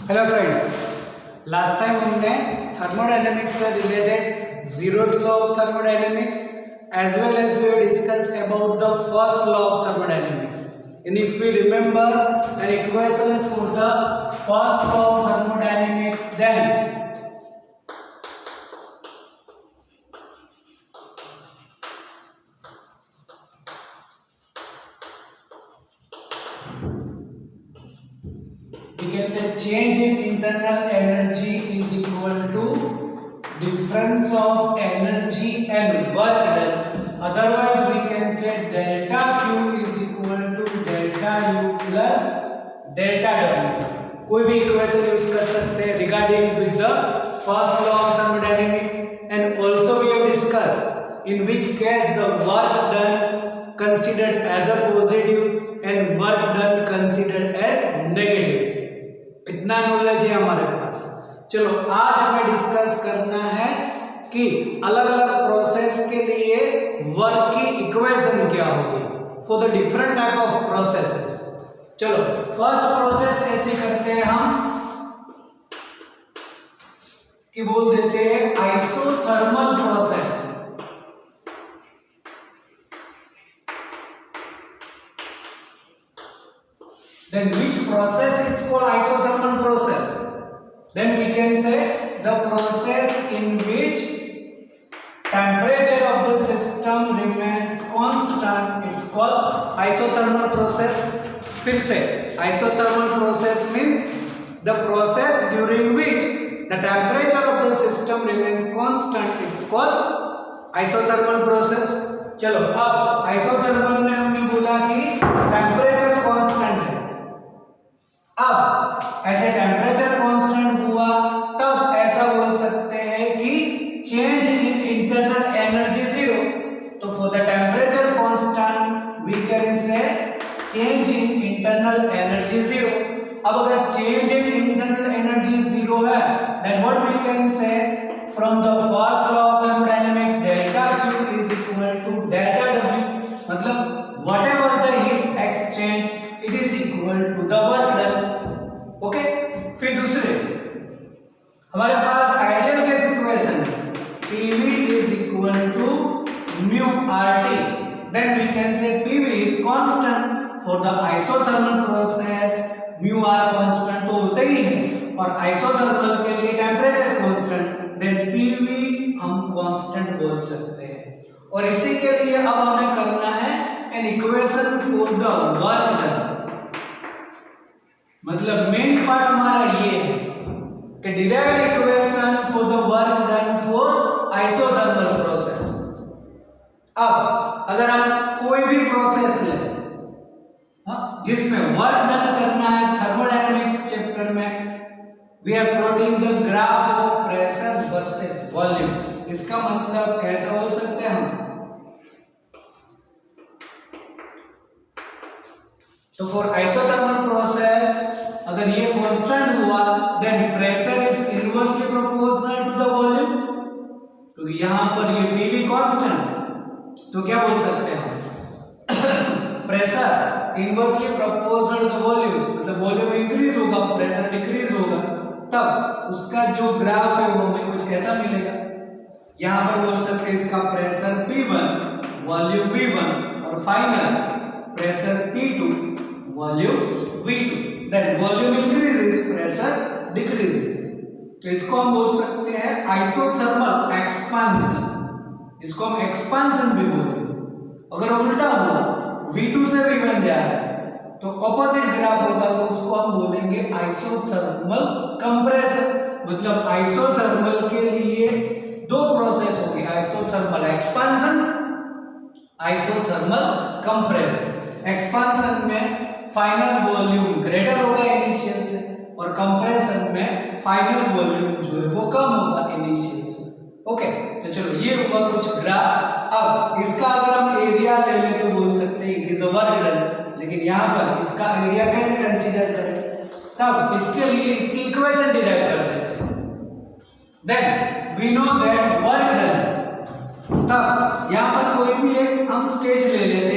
Hello friends, last time हमने thermodynamics से related zeroth law of thermodynamics as well as we have discussed about the first law of thermodynamics. And if we remember an equation for the first law of thermodynamics, then we can say change in internal energy is equal to difference of energy and work done. Otherwise we can say delta Q is equal to delta U plus delta W. कोई भी equation use कर सकते हैं regarding with the first law of thermodynamics, and also we have discussed in which case the work done considered as a positive and work done considered as negative. इतना knowledge है हमारे पास. चलो आज हमें discuss करना है कि अलग अलग प्रोसेस के लिए वर्क की इक्वेशन क्या होगी for the different type of processes. चलो फर्स्ट प्रोसेस ऐसे करते हैं हम कि बोल देते हैं isothermal process. Then which process is called isothermal process? Then we can say the process in which temperature of the system remains constant. It's called isothermal process. फिर से isothermal process means the process during which the temperature of the system remains constant. It's called isothermal process. चलो अब isothermal में हमने बोला कि temperature constant है. अब ऐसे टेम्परेचर कांस्टेंट हुआ तब ऐसा बोल सकते हैं कि change in internal energy zero. तो for the temperature constant we can say change in internal energy zero. अब अगर change in internal energy zero है then what we can say from the first law of thermodynamics delta Q is equal to delta W. मतलब whatever the heat exchange it is equal to the work done. Okay, फिर दूसरे हमारे पास ideal gas equation PV is equal to mu RT. Then we can say PV is constant for the isothermal process. mu R constant तो होता ही है और isothermal के लिए टेम्परेचर कांस्टेंट. then PV हम कांस्टेंट बोल सकते हैं. और इसी के लिए अब हमें करना है an equation for the work done. मतलब मेन पार्ट हमारा ये है कि derived equation for the work done for isothermal process. अब अगर हम कोई भी प्रोसेस लें जिसमें वर्क डन करना है थर्मोडायनेमिक्स चैप्टर में we are plotting the graph of pressure versus volume. इसका मतलब ऐसा बोल सकते हैं हम. तो फॉर आइसोथर्मल प्रोसेस अगर ये कांस्टेंट हुआ then pressure is inversely proportional to the volume. क्योंकि यहां पर ये PV कांस्टेंट तो क्या बोल सकते हैं हम pressure inversely proportional to the volume. मतलब वॉल्यूम इंक्रीज होगा प्रेशर डिक्रीज होगा तब उसका जो ग्राफ है वो हमें कुछ ऐसा मिलेगा. यहां पर बोल सकते हैं इसका प्रेशर P1 वॉल्यूम V1 और final pressure P2 volume V2. then volume increases pressure decreases. तो इसको हम बोल सकते हैं आइसोथर्मल एक्सपांशन. इसको हम एक्सपांशन भी बोलेंगे. अगर उल्टा हुआ V2 से V1 जा रहा है तो ऑपोजिट ग्राफ होगा तो उसको हम बोलेंगे आइसोथर्मल कंप्रेशन. मतलब आइसोथर्मल के लिए दो प्रोसेस होगी isothermal expansion isothermal compression. Expansion में फाइनल वॉल्यूम ग्रेटर होगा इनिशियल से और कंप्रेशन में फाइनल वॉल्यूम जो है वो कम होगा इनिशियल से. ओके, तो चलो ये हुआ कुछ ग्राफ. अब इसका अगर हम एरिया ले लें तो बोल सकते हैं it is a work done. लेकिन यहाँ पर इसका एरिया कैसे कंसीडर करें तब इसके लिए इसकी इक्वेशन डिराइव करते हैं. Then we know that work done. तब यहाँ पर कोई भी एक हम स्टेज ले लेते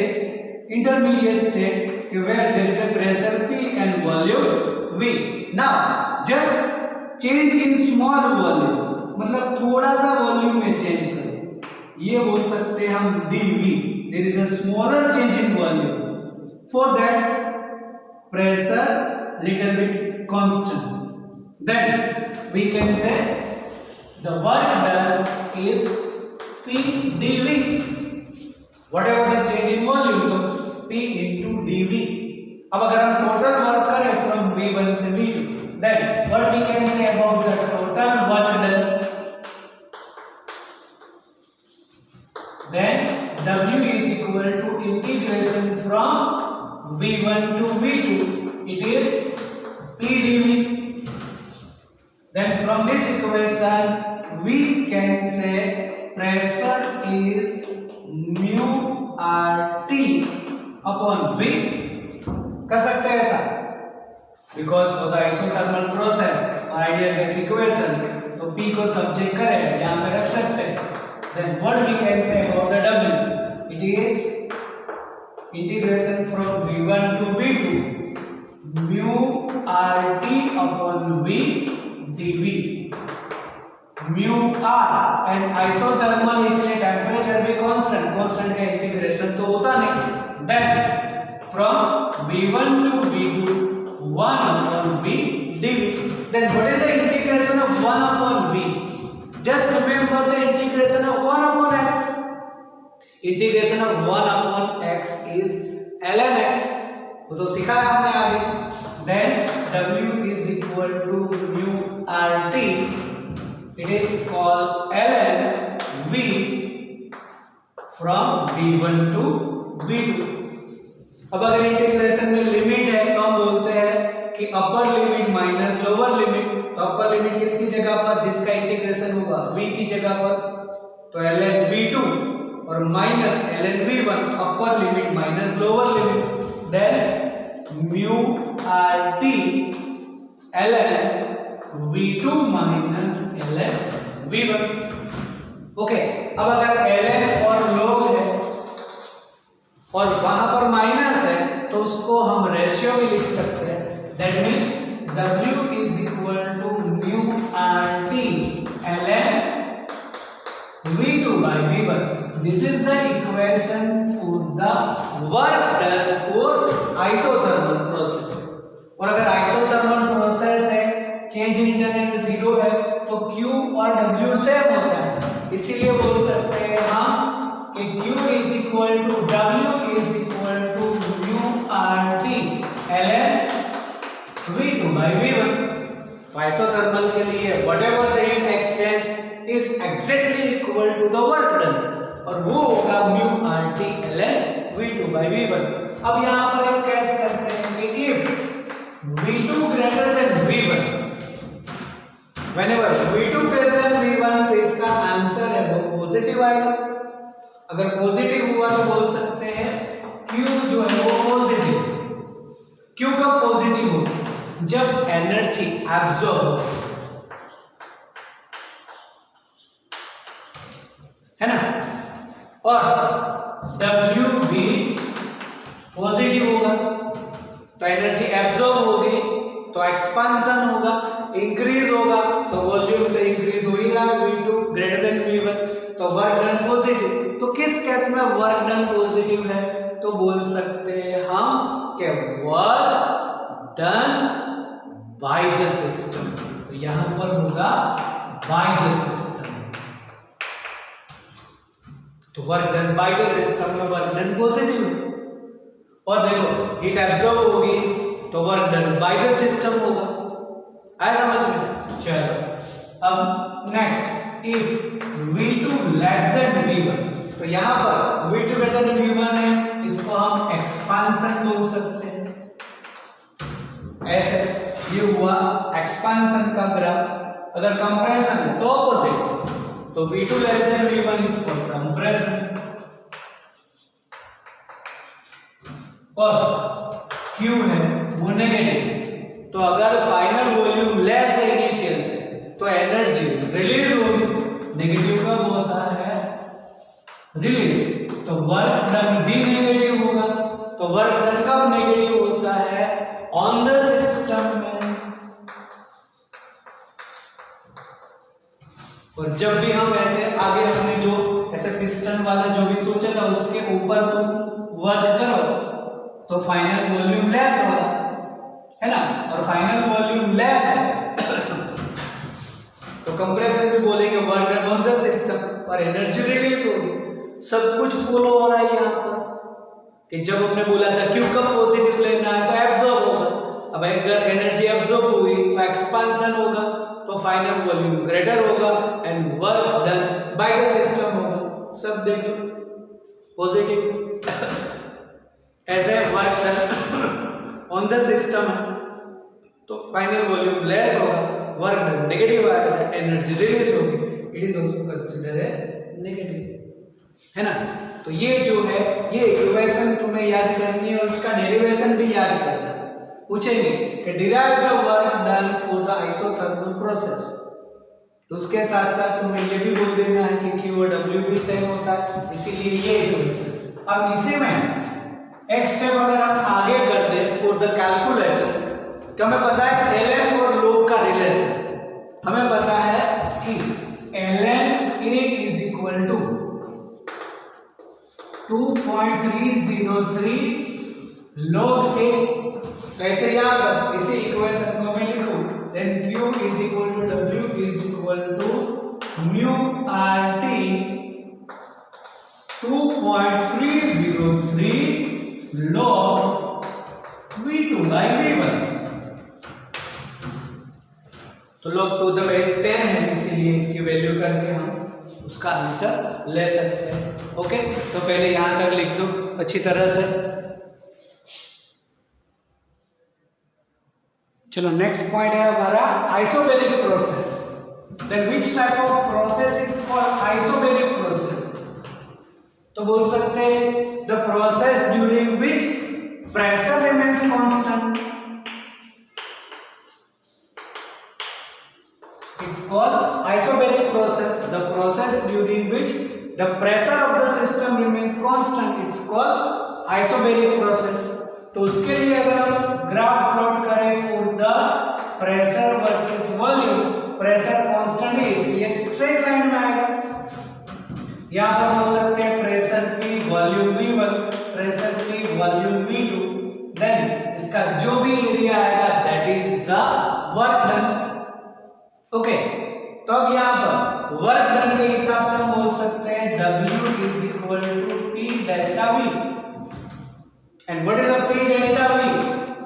intermediate state where there is a pressure P and volume V. Now just change in small volume, मतलब थोड़ा सा वॉल्यूम में चेंज करो, ये बोल सकते हैं हम dV. There is a smaller change in volume. For that, pressure little bit constant. Then we can say the work done is P dV. Whatever the change in volume, तो P into dV. अब अगर हम total work करें from V1 से V2, then what we can say about the total work done? Then W is equal to integration from V1 to V2. It is P dV. Then from this equation we can say pressure is mu RT upon V. कर सकते हैं ऐसा, because for the isothermal process ideal gas equation, तो P को subject करें यहाँ पे रख सकते हैं. Then what we can say about the W? It is integration from V1 to V2 mu RT upon V dV. mu R and isothermal इसलिए temperature भी कांस्टेंट का इंटीग्रेशन तो होता नहीं. Then from V1 to V2 1 upon V dV. Then what is the integration of 1 upon V? Just remember the integration of 1 upon x. Integration of 1 upon x is ln x. वो तो सीखा है हमने आगे. Then W is equal to mu RT. It is called ln V from V1 to V2. अब अगर integration में limit है तो हम बोलते हैं कि अपर लिमिट माइनस लोअर लिमिट. तो अपर लिमिट किसकी जगह पर? जिसका इंटीग्रेशन होगा v की जगह पर, तो ln v2 और minus ln v1. Upper limit minus lower limit. Then mu RT ln v2 minus ln v1. Okay, अब अगर ln और log है और वहां पर माइनस है तो उसको हम रेशियो भी लिख सकते हैं. That means W is equal to mu RT ln V2 by V1. This is the equation for the work done for isothermal process. और अगर isothermal process है, change in internal जीरो है, तो Q और W सेम होता है. इसीलिए बोल सकते हैं हम कि Q is equal to W is equal to mu RT ln V2 by V1. Isothermal के लिए whatever the heat exchange is exactly equal to the work done, और वो होगा mu RT ln V2 by V1. अब यहाँ पर हम कैसे करते हैं कि if V2 greater than V1, whenever V2 greater than V1, तो इसका आंसर है वो पॉजिटिव आएगा. अगर पॉजिटिव हुआ तो बोल सकते हैं Q जो है वो पॉजिटिव. Q कब पॉजिटिव हो? जब एनर्जी एब्जॉर्ब हो, है ना. और W भी पॉजिटिव होगा तो एनर्जी एब्जॉर्ब होगी तो एक्सपांशन होगा, इंक्रीज होगा तो वॉल्यूम तो इंक्रीज हो ही रहा है. V2 ग्रेटर देन V1, तो वर्क डन पॉजिटिव. तो किस केस में वर्क डन पॉजिटिव है? तो बोल सकते हैं हम कि work done by the system. तो यहां पर होगा बाय द सिस्टम. तो work done by the system में वर्क डन पॉजिटिव है. और देखो हीट एब्जॉर्ब होगी तो work done by the system होगा. आया समझ में? चलो अब next, if V2 less than V1, तो यहां पर V2 ग्रेटर देन V1 है, इसको हम एक्सपांशन बोल सकते हैं. ऐसे ये हुआ एक्सपांशन का ग्राफ. अगर कंप्रेशन है तो ऑपोजिट, तो V2 less than V1 is called compression. और Q है वो नेगेटिव, तो अगर फाइनल वॉल्यूम लेस है इनिशियल से तो एनर्जी रिलीज होगी. नेगेटिव कब होता है? रिलीज. तो वर्क डन भी नेगेटिव होगा. तो वर्क डन कब नेगेटिव होता है? ऑन द सिस्टम में और जब भी हम ऐसे आगे हमने जो ऐसे पिस्टन वाला जो भी सोचा था उसके ऊपर तुम वर्क करो तो फाइनल वॉल्यूम लेस होगा, है ना, और फाइनल वॉल्यूम लेस है तो कंप्रेशन भी बोलेंगे work done on the system और एनर्जी रिलीज होगी। सब कुछ फॉलो हो रहा है यहाँ पर कि जब हमने बोला था Q का पॉजिटिव लेना है तो एब्जॉर्ब होगा, अब अगर एनर्जी एब्जॉर्ब हुई तो एक्सपांशन होगा तो फाइनल वॉल्यूम ग्रेटर होगा and work done by the system होगा। सब देख लो पॉजिटिव ऐसे work done on the system तो फाइनल वॉल्यूम लेस होगा, वर्क डन नेगेटिव आएगा, एनर्जी रिलीज होगी, it is also considered as negative, है ना। तो ये जो है ये इक्वेशन तुम्हें याद करनी है और उसका डेरिवेशन भी याद करना है। पूछेंगे कि derive the work done for the isothermal process, तो उसके साथ साथ तुम्हें ये भी बोल देना है कि Q और W भी सेम होता है, इसीलिए ये इक्वेशन। अब इसी में एक स्टेप अगर हम आगे कर दें फॉर द कैलकुलेशन तो हमें पता है ln और log का रिलेशन, हमें पता है कि ln A is equal to 2.303 log A। कैसे यहाँ पर इसी इक्वेशन को मैं लिखूं then Q is equal to W is equal to mu RT 2.303 log V2 by V1। तो log 2 द बेस 10 है इसीलिए इसकी वैल्यू करके हम उसका आंसर ले सकते हैं। ओके, तो पहले यहां तक लिख दो अच्छी तरह से। चलो नेक्स्ट पॉइंट है हमारा isobaric process. Then which type of process is called isobaric process? तो बोल सकते हैं the process during which pressure remains constant, it's called isobaric process, the process during which the pressure of the system remains constant, it's called isobaric process। तो उसके लिए अगर हम graph plot करें for the pressure versus volume, pressure constant है इसलिए straight line में आएगा। यहां पर हो सकते हैं pressure P volume V1, pressure P volume V2, then इसका जो भी एरिया आएगा that is the work done. Okay, तो अब यहाँ पर वर्क डन के हिसाब से हम बोल सकते हैं W is equal to P delta V, and what is a P delta V?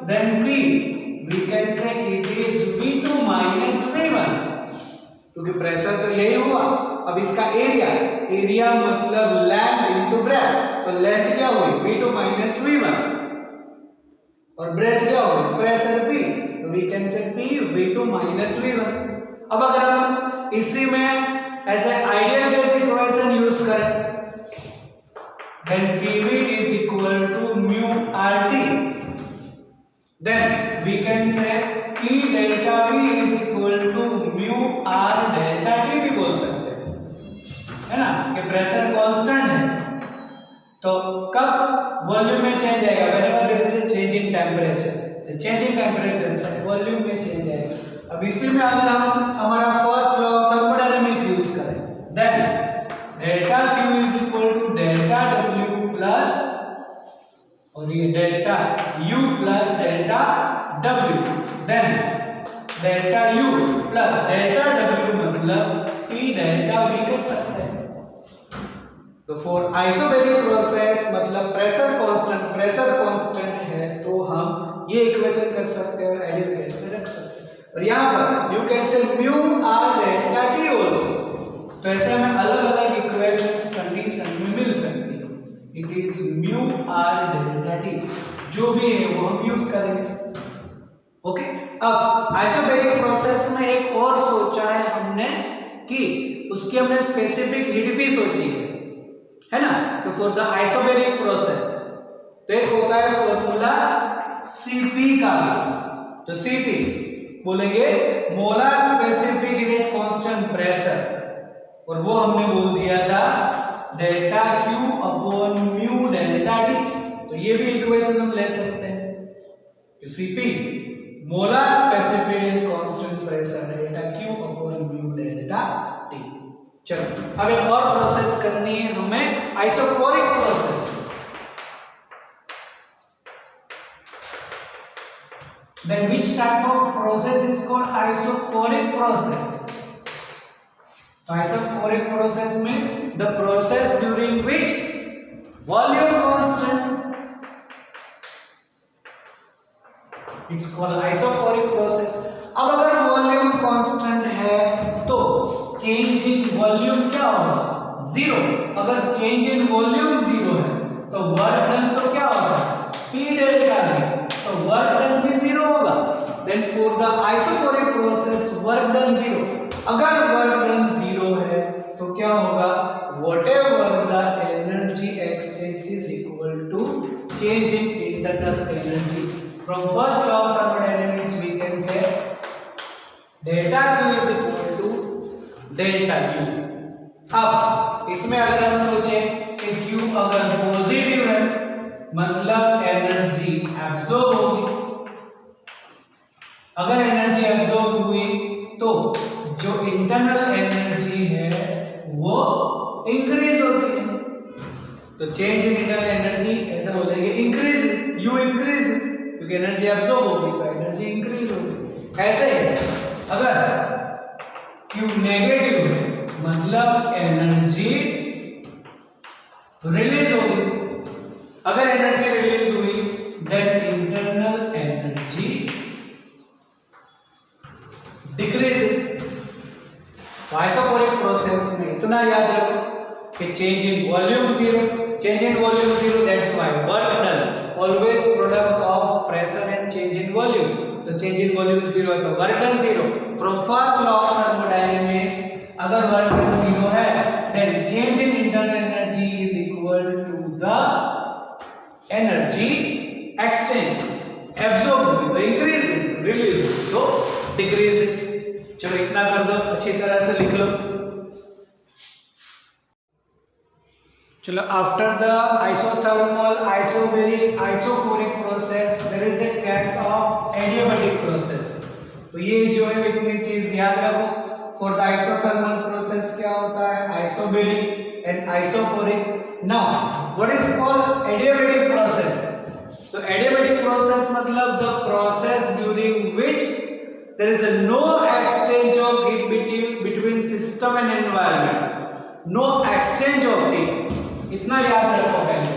Then P we can say it is V2 minus V1, क्योंकि प्रेशर तो यही हुआ। अब इसका एरिया मतलब लेंथ इनटू ब्रेथ, तो लेंथ क्या हुई V2 minus V1 और ब्रेथ क्या हुई प्रेशर P, तो we can say P V2 minus V1। अब अगर हम इसी में ऐसे आइडियल केस इक्वेशन यूज करें then PV is equal to mu RT, then we can say P delta V is equal to mu R delta T भी बोल सकते हैं, है ना, कि प्रेशर कांस्टेंट है तो कब वॉल्यूम में चेंज आएगा whenever there is a change in temperature, the change in temperature से वॉल्यूम में चेंज आएगा। अब इसी में अगर हम हमारा first law of thermodynamics use करें then delta Q is equal to delta W plus और ये delta U plus delta W, then delta U plus delta W मतलब P डेल्टा V कर सकते हैं। तो फॉर आइसोबैरिक प्रोसेस मतलब pressure constant है तो हम ये इक्वेशन कर सकते हैं और आइडियल केस में रख सकते हैं। और यहाँ पर you can say mu R delta T also, तो ऐसे हमें अलग अलग इक्वेशंस कंडीशन में मिल सकती है। It is mu R delta T, जो भी है वो हम यूज करेंगे। ओके, अब आइसोबैरिक प्रोसेस में एक और सोचा है हमने कि उसकी हमने स्पेसिफिक हीट भी सोची है ना, तो फॉर द आइसोबैरिक प्रोसेस तो एक होता है फॉर्मूला Cp का, तो Cp बोलेंगे molar specific heat constant pressure, और वो हमने बोल दिया था delta Q upon mu delta T। तो ये भी इक्वेशन हम ले सकते हैं Cp molar specific heat constant pressure delta Q upon mu delta T। चलो अब एक और प्रोसेस करनी है हमें, isochoric process. Then which type of process is called isochloric process? Isochloric process means the process during which volume constant, it's called isochloric process। अब अगर volume constant है तो चेंज इन वॉल्यूम क्या होगा? जीरो। अगर चेंज इन वॉल्यूम जीरो है तो work done तो क्या होगा? P डेल्टा V, तो वर्क डन भी जीरो होगा। Then for the isochoric process work done zero. अगर वर्क डन जीरो है तो क्या होगा? whatever the energy exchange is equal to change in internal energy। from first law of thermodynamics we can say delta Q is equal to delta U। अब इसमें अगर हम सोचें कि Q अगर पॉजिटिव है मतलब एनर्जी एब्सॉर्ब होगी, अगर एनर्जी एब्सॉर्ब हुई तो जो इंटरनल एनर्जी है वो इंक्रीज होती है। तो चेंज इन इंटरनल एनर्जी ऐसा बोलेंगे इंक्रीजेस, यू इंक्रीजेस, क्योंकि एनर्जी एब्सॉर्ब होगी तो एनर्जी इंक्रीज होगी। ऐसे ही अगर Q नेगेटिव है मतलब एनर्जी रिलीज होगी, अगर एनर्जी रिलीज हुई देन इंटरनल एनर्जी डिक्रीजेस। तो आइसोकोरिक प्रोसेस में इतना याद रखो कि change in volume zero, change in volume zero, that's why work done always product of pressure and change in volume. तो चेंज इन वॉल्यूम जीरो है तो work done zero. From first law of thermodynamics अगर work done zero है then change in internal energy is equal to the energy exchange. Absorb हुई तो increases, release हुई तो decreases. चलो इतना कर दो, अच्छी तरह से लिख लो। चलो after the isothermal, isobaric, isochoric process there is a case of adiabatic process. तो ये जो है इतनी चीज याद रखो। फॉर द आइसोथर्मल प्रोसेस क्या होता है? Isobaric and isochoric. Now what is called adiabatic process? तो एडियाबैटिक प्रोसेस मतलब the process during which there is a no exchange of heat between system and environment, no exchange of heat। इतना याद रखो पहले।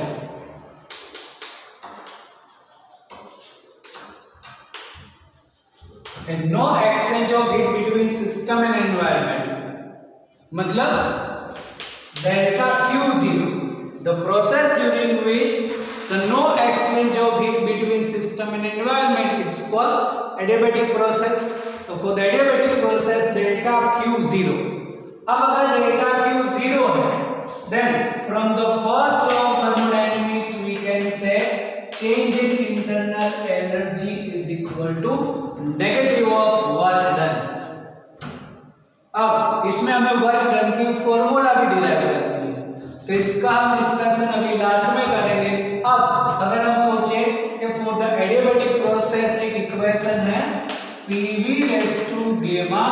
and no exchange of heat between system and environment मतलब delta Q0, the process during which the no exchange of heat between system and environment, it's called adiabatic process। तो for the adiabatic process delta Q0, अब अगर delta Q0 है then from the first law of thermodynamics we can say change in internal energy is equal to negative of work done। अब इसमें हमें work done की formula भी derive करनी है तो इसका हम डिस्कशन अभी लास्ट में करेंगे। अब अगर हम सोचें कि फॉर द एडियाबैटिक प्रोसेस एक इक्वेशन है PV raise to gamma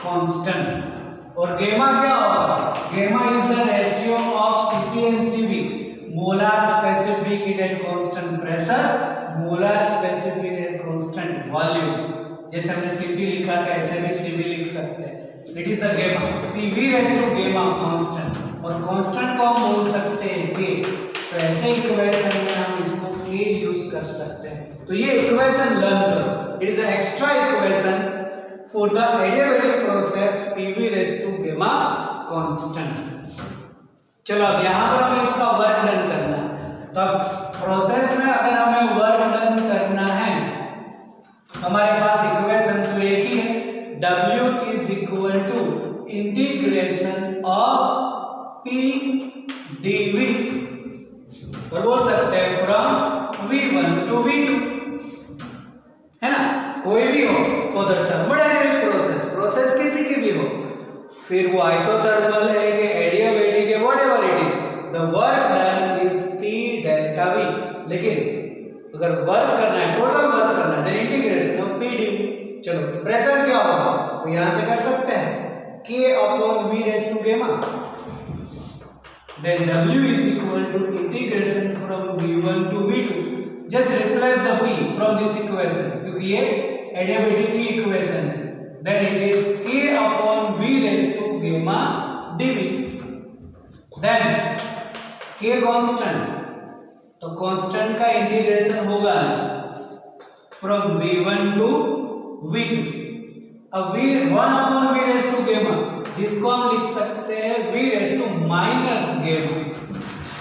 constant, और गेमा क्या होगा? गेमा is the ratio of Cp and Cv, molar specific heat at constant pressure, molar specific at constant volume. जैसे हमने Cp लिखा था ऐसे भी Cv लिख सकते हैं। इट इज द गेमा, PV raise to gamma constant, और कांस्टेंट को हम बोल सकते हैं K। तो ऐसे इक्वेशन में हम इसको K यूज कर सकते हैं। तो ये इक्वेशन लर्न करो, it is an extra equation for the adiabatic process PV raise to gamma constant. चलो अब यहाँ पर हमें इसका वर्क डन करना है। तो अब प्रोसेस में अगर हमें वर्क डन करना है हमारे पास इक्वेशन तो एक ही है, W is equal to integration of P dV, और बोल सकते हैं फ्रॉम V1 टू V2, है ना? कोई भी हो for the thermodynamic process, process किसी की भी हो, फिर वो आइसोथर्मल है कि एडियाबैटिक है, whatever it is, the work done is P delta V। लेकिन अगर वर्क करना है, टोटल वर्क करना है, then integration of P dV। चलो प्रेशर क्या होगा तो यहां से कर सकते हैं, k upon v raised to gamma, then w is equal to integration from v1 to v2. just replace the v from this equation क्योंकि ये एडियाबेटिक की इक्वेशन है, then it is k upon v raised to gamma dv, then k constant, तो constant का integration होगा from v1 to v2। अब v1 upon v raise to गेमा, जिसको हम लिख सकते हैं v रेज टू माइनस गेमा,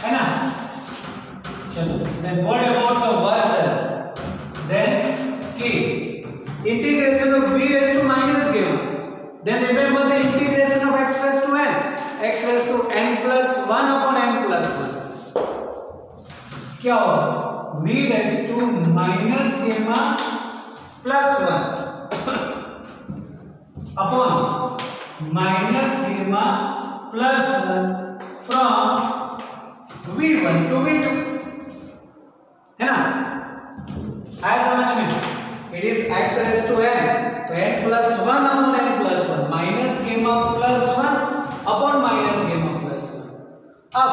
है ना। चलो then what about the work done, then k integration of v raise to minus gamma, then remember the integration of x raise to n plus 1 upon n plus 1, क्या होगा v raise to minus gamma plus 1 upon minus gamma plus 1 from v1 to v2, है ना। आया समझ में? It is x raise to n, तो n plus 1 upon n plus 1 minus gamma plus 1 upon minus gamma plus 1। अब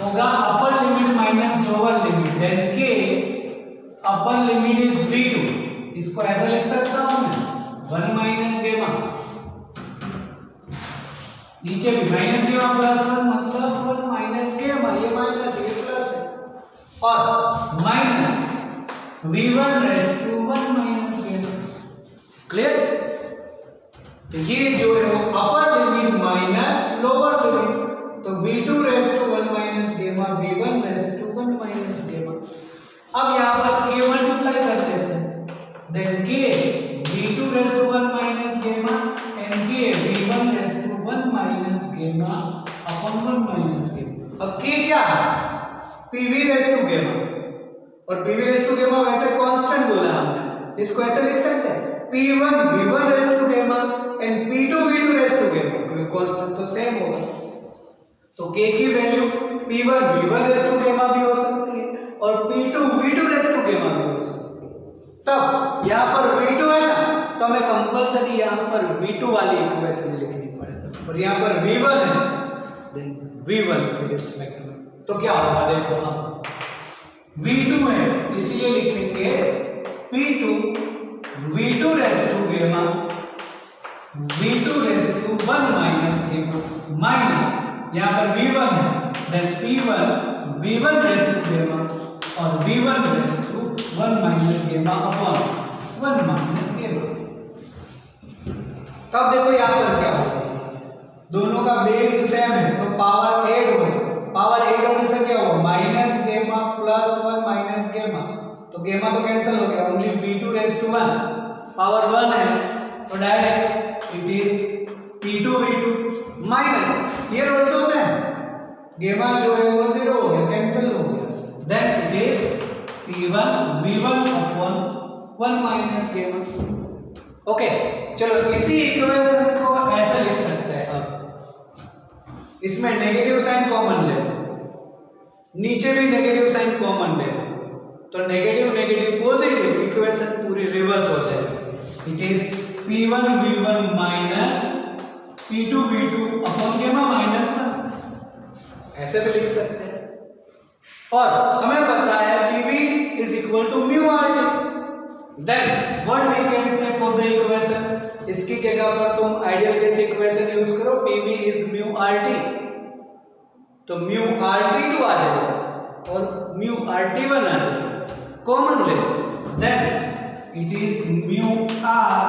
होगा upper limit minus lower limit, then k upper limit is v2, इसको ऐसा लिख सकता हूं मैं 1 माइनस गेमा, नीचे भी माइनस गेमा प्लस 1 मतलब 1 माइनस गेमा, ये माइनस ये प्लस है, और minus v1 raise to 1 minus gamma. Clear? तो ये जो है वो upper limit minus lower limit, तो v2 रेज टू 1 माइनस गेमा, v1 raise to 1 minus gamma. अब यहाँ पर k मल्टीप्लाई कर देते हैं, then k v2 raise to 1 minus gamma and k v1 raise to 1 minus gamma upon 1 minus gamma. अब k क्या है? pv रेज टू गेमा, और pv रेज टू गेमा वैसे कांस्टेंट बोला हमने, इसको ऐसे लिख सकते हैं p1 v1 raise to gamma and p2 v2 raise to gamma, क्योंकि कांस्टेंट तो सेम होगा, तो k की value p1 v1 raise to गेमा भी हो सकती है और p2 v2 रेज टू गेमा भी हो सकती है। तब यहाँ पर v2 है ना, तो हमें कंपलसरी यहाँ पर v2 वाली इक्वेशन लिखनी पड़ेगी, और यहाँ पर v1 है, देन v1 के रिस्पेक्ट में तो क्या होगा देखो, हम v2 है इसलिए लिखेंगे p2 v2 रेज टू गेमा v2 रेज टू 1 माइनस गेमा माइनस यहाँ पर v1 है, then p1 v1 raise to गेमा और v1 raise to 1 minus gamma upon 1 minus गेमा। तब देखो यहाँ पर क्या होगा, दोनों का बेस सेम है तो पावर ऐड होगा, पावर ऐड होने से क्या होगा माइनस गेमा प्लस 1 माइनस गेमा, तो गेमा तो कैंसिल हो गया, only v2 raise to 1 power 1 है, तो direct it is p2 v2 minus here also same, गेमा जो है वो 0 हो गया, कैंसिल हो गया, then it is p1 v1 upon 1 minus gamma. Okay चलो इसी इक्वेशन को ऐसा लिख सकते हैं, अब इसमें नेगेटिव साइन कॉमन ले लो, नीचे भी नेगेटिव साइन कॉमन ले लो, तो नेगेटिव नेगेटिव पॉजिटिव, इक्वेशन पूरी रिवर्स हो जाएगी, it is p1 v1 minus p2 v2 upon gamma minus 1, ऐसे भी लिख सकते हैं। और हमें पता है pv is equal to mu rt, then what we can say for the equation, इसकी जगह पर तुम आइडियल केस इक्वेशन यूज करो, pv इज म्यू rt, तो म्यू rt2 आ जाएगा और म्यू rt1 आ जाएगा, कॉमन ले, then it is mu r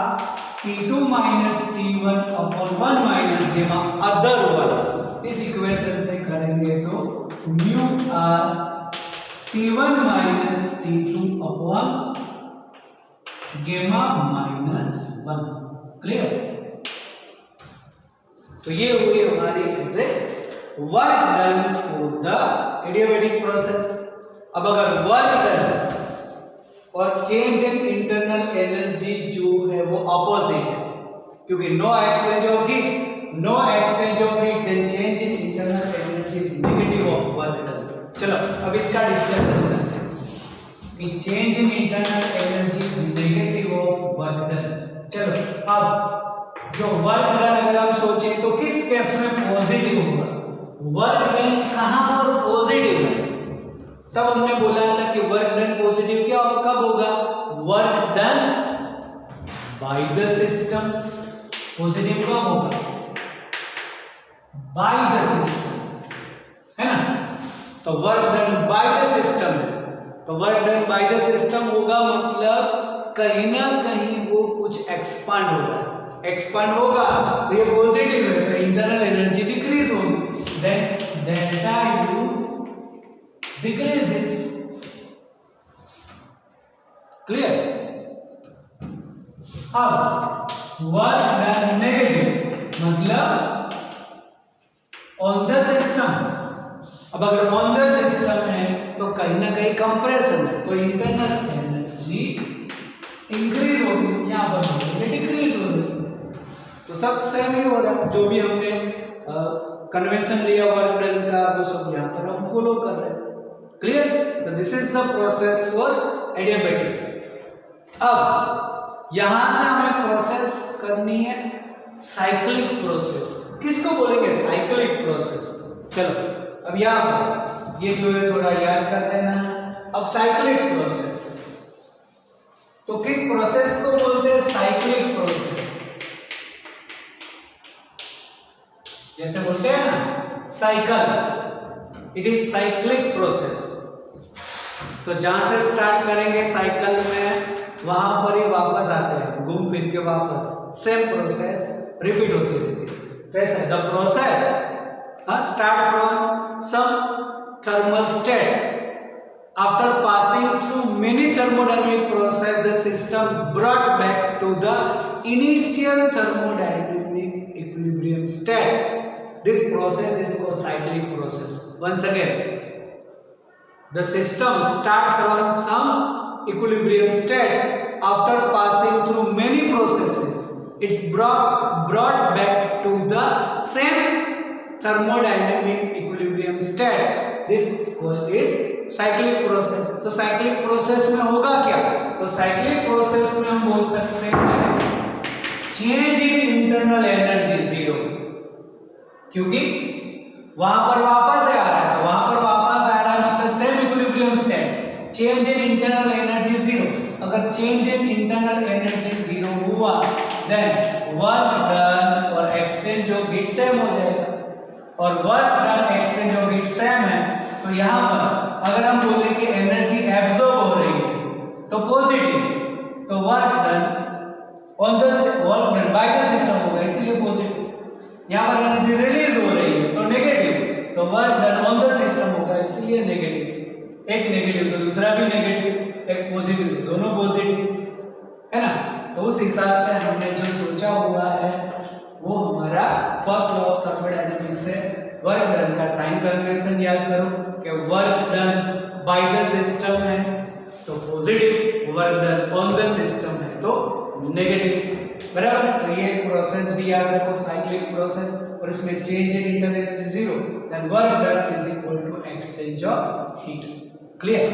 t2 minus t1 upon 1 minus gamma, otherwise इस इक्वेशन से करेंगे तो mu r t1 minus t2 upon gamma minus 1। Clear? तो ये हुई हमारी work done for the adiabatic process. अब अगर वर्क डन और चेंज इन इंटरनल एनर्जी जो है वो अपोजिट है, क्योंकि no exchange of heat, no exchange of heat, then change in internal energy is negative of work done. चलो अब इसका डिस्कशन करते हैं कि change in internal energy is negative of work done. चलो अब जो वर्क डन अगर हम सोचें तो किस केस में पॉजिटिव होगा, वर्क डन कहां पर पॉजिटिव है, तब हमने बोला था कि वर्क डन पॉजिटिव क्या और कब होगा, work done by the system. Positive कब होगा, बाय द सिस्टम, है ना। तो work done by the system, तो work done by the system होगा मतलब कहीं ना कहीं वो कुछ एक्सपांड हो रहा है, एक्सपांड होगा तो ये पॉजिटिव है, तो इंटरनल एनर्जी डिक्रीज होगी, देन डेल्टा यू डिक्रीजेस। क्लियर। अब वर्क डन नेगेटिव मतलब ऑन द सिस्टम। अब अगर ऑन द सिस्टम है तो कहीं ना कहीं कंप्रेशन है, तो इंटरनल एनर्जी इंक्रीज होगी, यहाँ पर डिक्रीज होगी, तो सब सेम ही हो रहा है। जो भी हमने कन्वेंशन लिया वर्क डन का वो सब यहाँ पर हम फॉलो कर रहे हैं। क्लियर। तो this is the process for adiabatic. अब यहां से हमें प्रोसेस करनी है साइक्लिक प्रोसेस। किसको बोलेंगे, साइक्लिक प्रोसेस। चलो अब यहां पर ये जो है थोड़ा याद कर देना है। अब साइक्लिक प्रोसेस, तो किस प्रोसेस को बोलते हैं, साइक्लिक प्रोसेस। जैसे बोलते हैं ना cycle, it is cyclic process. तो जहां से स्टार्ट करेंगे साइकिल में वहां पर ही वापस आते हैं, घूम फिर के वापस सेम प्रोसेस रिपीट होती रहती है। कैसे, the process start from some thermal state, after passing through many thermodynamic process the system brought back to the initial thermodynamic equilibrium state. This process is called cyclic process. Once again, the system start from some equilibrium state, after passing through many processes it's brought back to the same thermodynamic equilibrium state. This is cyclic process. तो cyclic process में होगा क्या, तो cyclic process में हम बोल सकते हैं change in internal energy zero, क्योंकि वहां पर वापस आ रहा है, तो वहां पर वापस आ रहा है मतलब same equilibrium state. Change in internal energy zero, अगर change in internal energy zero हुआ देन वर्क डन और एक्सचेंज ऑफ हीट सेम हो जाएगा, और work done exchange of heat same है, तो यहां पर अगर हम बोले कि एनर्जी एब्सॉर्ब हो रही है तो पॉजिटिव, तो work done on the work done by the system होगा, इसीलिए पॉजिटिव। यहां पर एनर्जी रिलीज हो रही है तो नेगेटिव, तो work done on the system होगा, इसीलिए नेगेटिव। एक नेगेटिव तो दूसरा भी नेगेटिव, एक पॉजिटिव दोनों पॉजिटिव, है ना। तो उस हिसाब से हमने जो सोचा हुआ है वो हमारा फर्स्ट लॉ ऑफ थर्मोडायनेमिक्स है। वर्क डन का साइन कन्वेंशन याद करो कि work done by the system है तो positive, work done on the system है तो नेगेटिव, बराबर। तो ये प्रोसेस भी याद रखो, साइक्लिक प्रोसेस, और इसमें change in internal energy zero, then work done is equal to exchange of heat. Clear.